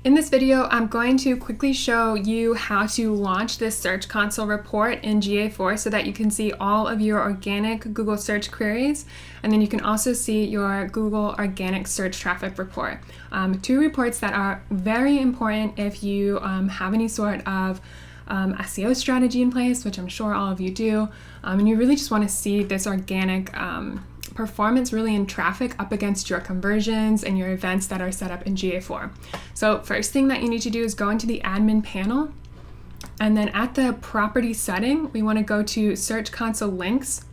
In this video, I'm going to quickly show you how to launch this Search Console report in GA4 so that you can see all of your organic Google search queries, and then you can also see your Google organic search traffic report. Two reports that are very important if you have any sort of SEO strategy in place, which I'm sure all of you do, and you really just want to see this organic performance really in traffic up against your conversions and your events that are set up in GA4. So first thing that you need to do is go into the admin panel, and then at the property setting, we want to go to Search Console links.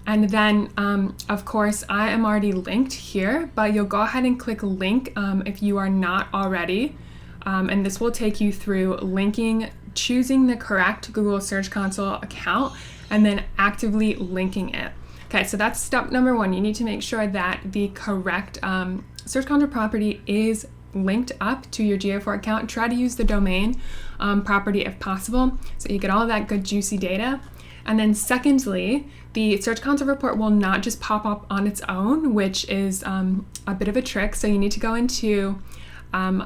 And then, of course, I am already linked here, but you'll go ahead and click link if you are not already. And this will take you through linking, choosing the correct Google Search Console account, and then actively linking it. Okay, so that's step number one. You need to make sure that the correct Search Console property is linked up to your GA4 account. Try to use the domain property if possible, so you get all of that good juicy data. And then secondly, the Search Console report will not just pop up on its own, which is a bit of a trick. So you need to go into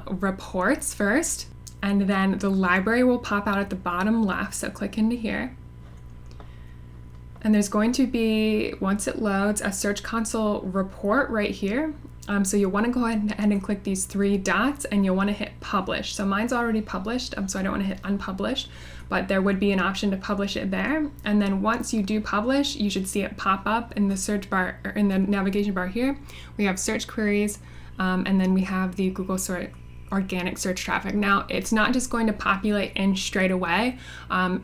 reports first, and then the library will pop out at the bottom left. So click into here. And there's going to be, once it loads, a Search Console report right here. So you'll want to go ahead and click these three dots, and you'll want to hit publish. So mine's already published, so I don't want to hit unpublish, but there would be an option to publish it there. And then once you do publish, you should see it pop up in the search bar, or in the navigation bar here. We have search queries, and then we have the Google organic search traffic. Now, it's not just going to populate in straight away.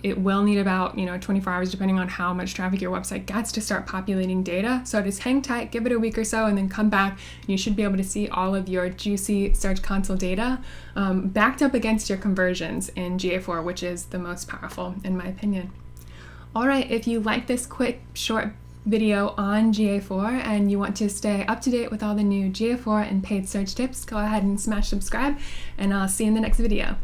It will need about 24 hours, depending on how much traffic your website gets, to start populating data. So just hang tight, give it a week or so, and then come back, and you should be able to see all of your juicy Search Console data backed up against your conversions in GA4, which is the most powerful in my opinion. All right, if you like this quick, short video on GA4 and you want to stay up to date with all the new GA4 and paid search tips, go ahead and smash subscribe, and I'll see you in the next video.